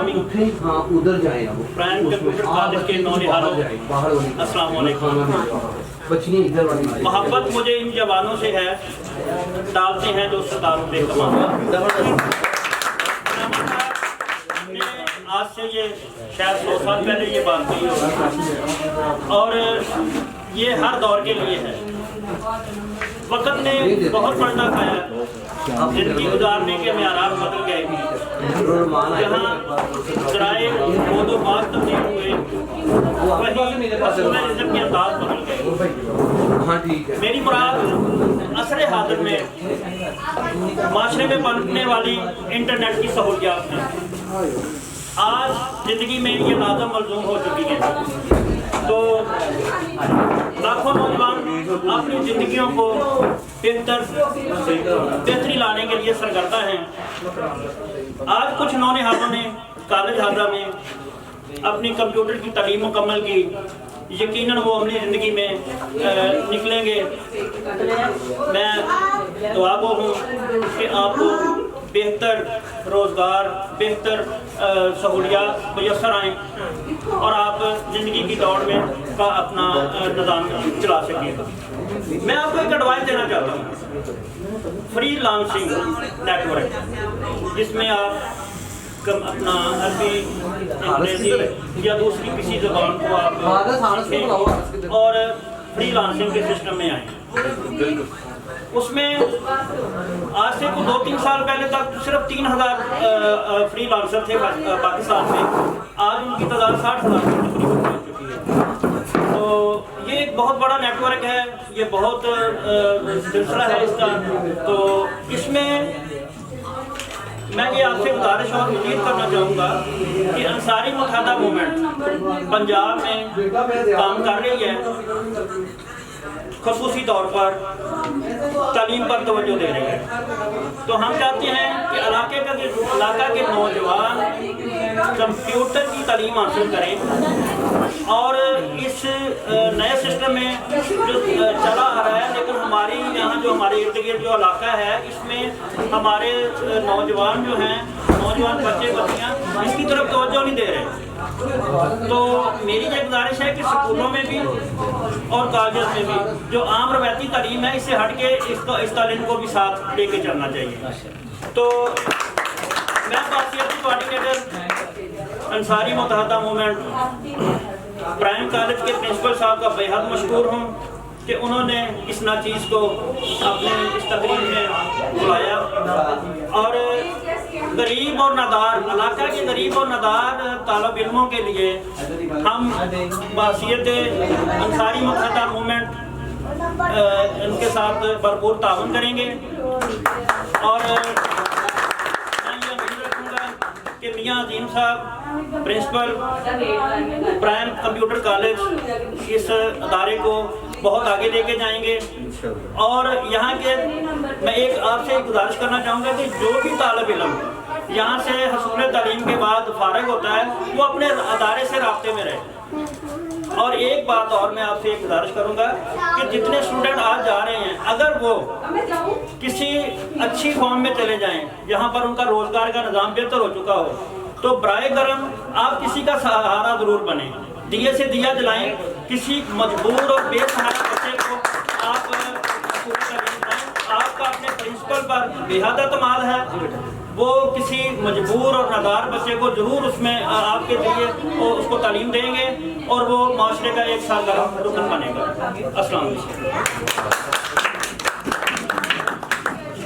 ہاں ادھر جائیں اب پرائم کمپیوٹر کالج کے نونہالوں باہر والی السلام علیکم. بچنی ادھر والی محبت مجھے ان جوانوں سے ہے، ڈالتے ہیں جو ستاروں پہ کمان. آج سے یہ شاید 100 سال پہلے یہ بات ہوئی ہوگی اور یہ ہر دور کے لیے ہے. وقت نے بہت پردہ کھایا، زندگی گزارنے کے معیارات بدل گئے، جہاں ذرائع بود و باز تبدیل ہوئے وہیں اصول رزق کے انداز بدل گئے. میری مراد عصر حاضر میں معاشرے میں بننے والی انٹرنیٹ کی سہولیات ہیں. آج زندگی میں یہ لازم ملزوم ہو چکی ہے، تو لاکھوں نوجوان اپنی زندگیوں کو بہتری لانے کے لیے سرگردہ ہیں. آج کچھ نونہالوں نے کالج حاضرہ میں اپنی کمپیوٹر کی تعلیم مکمل کی. یقیناً وہ عملی زندگی میں نکلیں گے. میں دعا گو ہوں کہ آپ کو بہتر روزگار، بہتر سہولیات میسر آئیں اور آپ زندگی کی دوڑ میں کا اپنا نظام چلا سکیں. میں آپ کو ایک ایڈوائس دینا چاہتا ہوں. فری لانسنگ نیٹ ورک، جس میں آپ اپنا عربی، انگریزی یا دوسری کسی زبان کو آپ سیکھیں اور فری لانسنگ کے سسٹم میں آئیں. اس میں آج سے 2-3 سال پہلے تک صرف 3000 فری لانسر تھے پاکستان میں. آج ان کی تعداد 60,000 تقریباً ہو چکی ہے. تو یہ ایک بہت بڑا نیٹ ورک ہے، یہ بہت سلسلہ ہے اس کا. تو اس میں یہ آپ سے گزارش اور مزید کرنا چاہوں گا کہ انصاری متحدہ موومنٹ پنجاب میں کام کر رہی ہے، خصوصی طور پر تعلیم پر توجہ دے رہی ہے. تو ہم چاہتے ہیں کہ علاقہ کے نوجوان کمپیوٹر کی تعلیم حاصل کریں اور اس نئے سسٹم میں جو چلا آ رہا ہے، لیکن ہماری یہاں جو ہمارے ارد گرد جو علاقہ ہے، اس میں ہمارے نوجوان جو ہیں، نوجوان بچے بچیاں اس کی طرف توجہ نہیں دے رہے. تو میری یہ گزارش ہے کہ اسکولوں میں بھی اور کالجز میں بھی جو عام روایتی تعلیم ہے، اس سے ہٹ کے اس تعلیم کو بھی ساتھ لے کے چلنا چاہیے. تو میں باسیتی کوآرڈینیٹر انصاری متحدہ موومنٹ پرائم کالج کے پرنسپل صاحب کا بے حد مشکور ہوں کہ انہوں نے اس ناچیز کو اپنے اس تقریب میں بلایا اور غریب اور نادار علاقہ کے غریب اور نادار طالب علموں کے لیے ہم بحیثیت انصاری متحدہ موومنٹ ان کے ساتھ بھرپور تعاون کریں گے. اور میں یہ امید رکھوں گا کہ میاں عظیم صاحب پرنسپل پرائم کمپیوٹر کالج اس ادارے کو بہت آگے لے کے جائیں گے. اور یہاں کے میں ایک آپ سے گزارش کرنا چاہوں گا کہ جو بھی طالب علم یہاں سے حصول تعلیم کے بعد فارغ ہوتا ہے، وہ اپنے ادارے سے رابطے میں رہے. اور ایک بات اور میں آپ سے ایک گزارش کروں گا کہ جتنے اسٹوڈنٹ آج جا رہے ہیں، اگر وہ کسی اچھی فارم میں چلے جائیں جہاں پر ان کا روزگار کا نظام بہتر ہو چکا ہو، تو برائے کرم آپ کسی کا سہارا ضرور بنیں. دیے سے دیا جلائیں، کسی مجبور اور بے سہارا بچے کو آپ آپ کا اپنے پرنسپل پر بے حد اعتماد ہے. وہ کسی مجبور اور نادار بچے کو ضرور اس میں آپ کے ذریعے اس کو تعلیم دیں گے اور وہ معاشرے کا ایک سرگرم رکن بنے گا. السلام علیکم.